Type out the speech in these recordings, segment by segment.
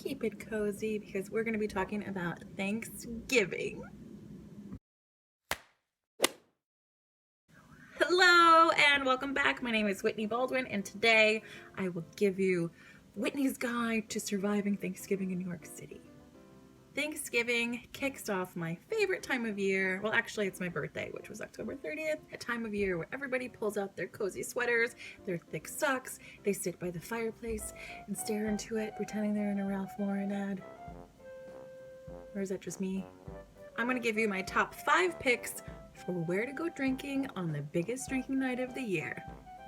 keep it cozy because we're going to be talking about Thanksgiving. Hello and welcome back. My name is Whitney Baldwin, and today I will give you Whitney's Guide to Surviving Thanksgiving in New York City. Thanksgiving kicks off my favorite time of year. Well, actually, it's my birthday, which was October 30th, a time of year where everybody pulls out their cozy sweaters, their thick socks, they sit by the fireplace and stare into it, pretending they're in a Ralph Lauren ad. Or is that just me? I'm going to give you my top 5 picks for where to go drinking on the biggest drinking night of the year.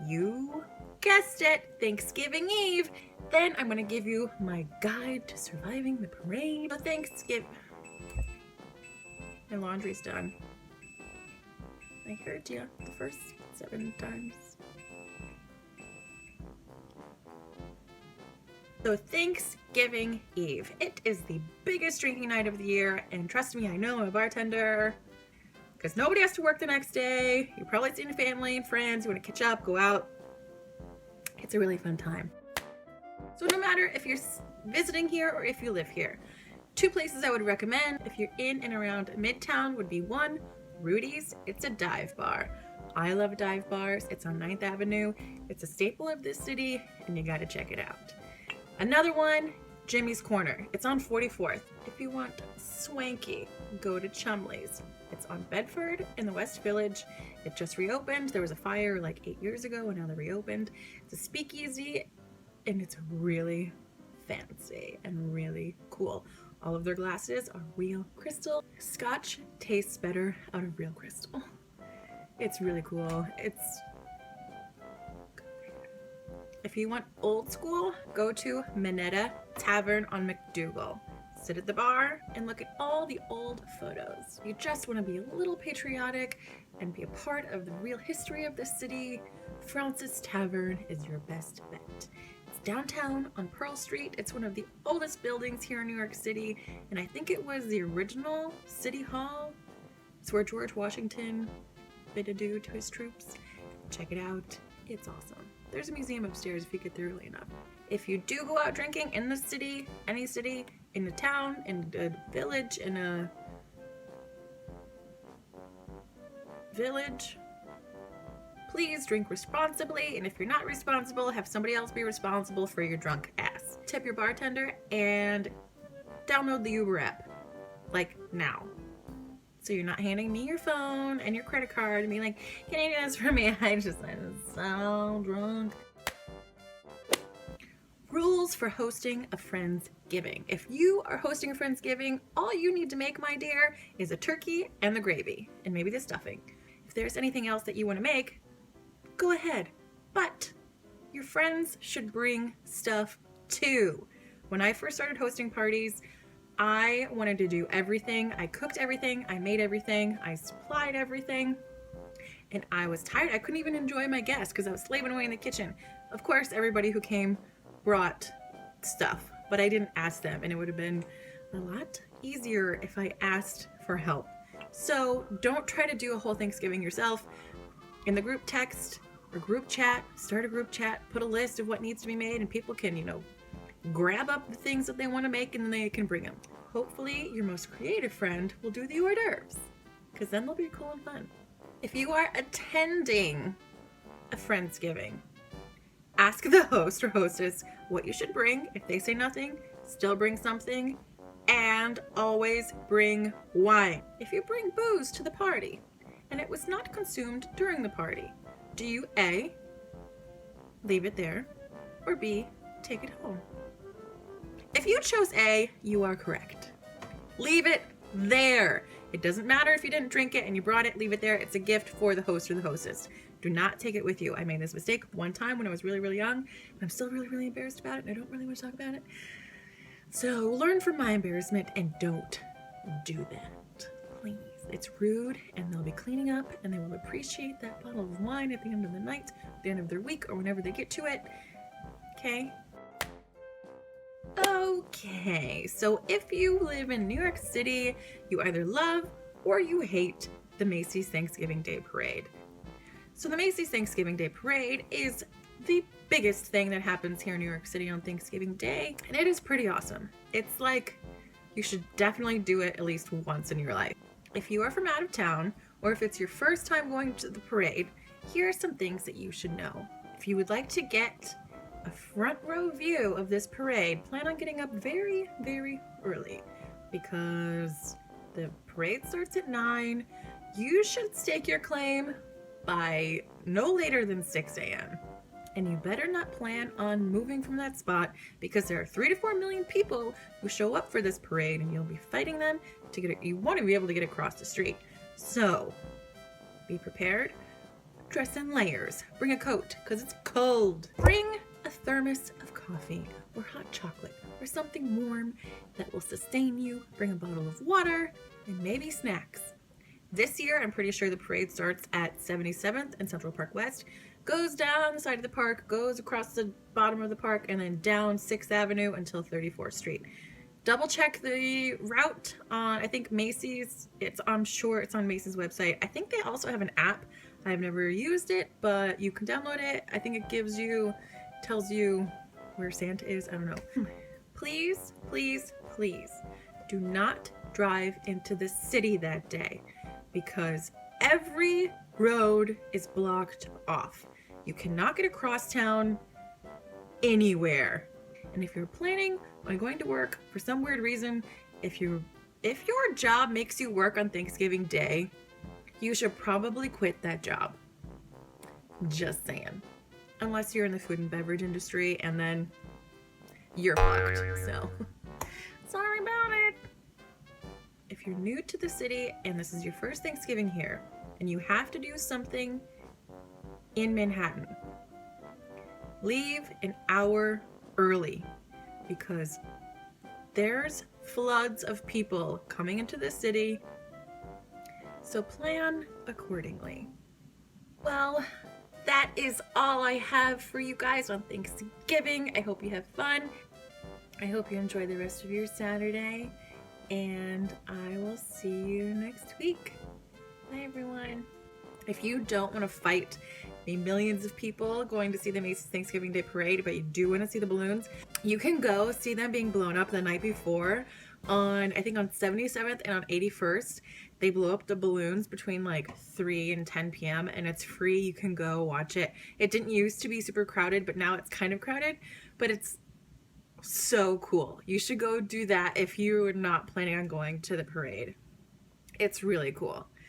You guessed it, Thanksgiving Eve. Then I'm going to give you my guide to surviving the parade of Thanksgiving. My laundry's done. I heard you the first 7 times. So Thanksgiving Eve. It is the biggest drinking night of the year, and trust me, I know I'm a bartender because nobody has to work the next day. You're probably seeing family and friends. You want to catch up, go out. It's a really fun time. So no matter if you're visiting here or if you live here, 2 places I would recommend if you're in and around Midtown would be 1, Rudy's. It's a dive bar. I love dive bars. It's on 9th Avenue. It's a staple of this city, and you gotta check it out. Another one, Jimmy's Corner. It's on 44th. If you want swanky, go to Chumley's. It's on Bedford in the West Village. It just reopened. There was a fire like 8 years ago, and now they reopened. It's a speakeasy, and it's really fancy and really cool. All of their glasses are real crystal. Scotch tastes better out of real crystal. It's really cool. If you want old school, go to Minetta Tavern on McDougal. Sit at the bar and look at all the old photos. You just want to be a little patriotic and be a part of the real history of the city. Francis Tavern is your best bet. It's downtown on Pearl Street. It's one of the oldest buildings here in New York City, and I think it was the original City Hall. It's where George Washington bid adieu to his troops. Check it out. It's awesome. There's a museum upstairs if you get there early enough. If you do go out drinking in the city, any city, in a town, in a village, please drink responsibly, and if you're not responsible, have somebody else be responsible for your drunk ass. Tip your bartender and download the Uber app, like now. So you're not handing me your phone and your credit card and being like, can you do this for me? I'm so drunk. Rules for hosting a Friendsgiving. If you are hosting a Friendsgiving, all you need to make, my dear, is a turkey and the gravy and maybe the stuffing. If there's anything else that you want to make, go ahead. But your friends should bring stuff too. When I first started hosting parties, I wanted to do everything. I cooked everything. I made everything. I supplied everything. And I was tired. I couldn't even enjoy my guests because I was slaving away in the kitchen. Of course, everybody who came brought stuff, but I didn't ask them, and it would have been a lot easier if I asked for help. So don't try to do a whole Thanksgiving yourself. In the group text or group chat, start a group chat, put a list of what needs to be made, and people can, grab up the things that they want to make and then they can bring them. Hopefully your most creative friend will do the hors d'oeuvres, because then they'll be cool and fun. If you are attending a Friendsgiving, ask the host or hostess what you should bring. If they say nothing, still bring something, and always bring wine. If you bring booze to the party and it was not consumed during the party, do you A, leave it there, or B, take it home? If you chose A, you are correct. Leave it there. It doesn't matter if you didn't drink it and you brought it, leave it there. It's a gift for the host or the hostess. Do not take it with you. I made this mistake one time when I was really, really young, and I'm still really, really embarrassed about it, and I don't really want to talk about it. So learn from my embarrassment and don't do that, please. It's rude, and they'll be cleaning up, and they will appreciate that bottle of wine at the end of the night, at the end of their week, or whenever they get to it. Okay? Okay, so if you live in New York City, you either love or you hate the Macy's Thanksgiving Day Parade. So the Macy's Thanksgiving Day Parade is the biggest thing that happens here in New York City on Thanksgiving Day, and it is pretty awesome. It's like, you should definitely do it at least once in your life. If you are from out of town, or if it's your first time going to the parade, here are some things that you should know. If you would like to get a front row view of this parade, plan on getting up very, very early, because the parade starts at 9. You should stake your claim by no later than 6 a.m. And you better not plan on moving from that spot, because there are 3 to 4 million people who show up for this parade, and you'll be fighting them to get it. You want to be able to get across the street. So be prepared. Dress in layers. Bring a coat, because it's cold. Bring a thermos of coffee or hot chocolate or something warm that will sustain you. Bring a bottle of water and maybe snacks. This year, I'm pretty sure the parade starts at 77th and Central Park West, goes down the side of the park, goes across the bottom of the park, and then down 6th Avenue until 34th Street. Double check the route on, I think, Macy's. I'm sure it's on Macy's website. I think they also have an app. I've never used it, but you can download it. I think it tells you where Santa is. I don't know. Please, please, please do not drive into the city that day, because every road is blocked off. You cannot get across town anywhere. And if you're planning on going to work for some weird reason, if your job makes you work on Thanksgiving Day, you should probably quit that job. Just saying. Unless you're in the food and beverage industry, and then you're fucked. So, sorry about it. If you're new to the city and this is your first Thanksgiving here, and you have to do something in Manhattan, leave an hour early, because there's floods of people coming into the city. So plan accordingly. Well, that is all I have for you guys on Thanksgiving. I hope you have fun. I hope you enjoy the rest of your Saturday. And I will see you next week. Bye, everyone. If you don't want to fight the millions of people going to see the Macy's Thanksgiving Day Parade, but you do want to see the balloons, you can go see them being blown up the night before on 77th and on 81st. They blow up the balloons between like 3 and 10 p.m. and it's free. You can go watch it. It didn't used to be super crowded, but now it's kind of crowded, but it's so cool. You should go do that if you're not planning on going to the parade. It's really cool.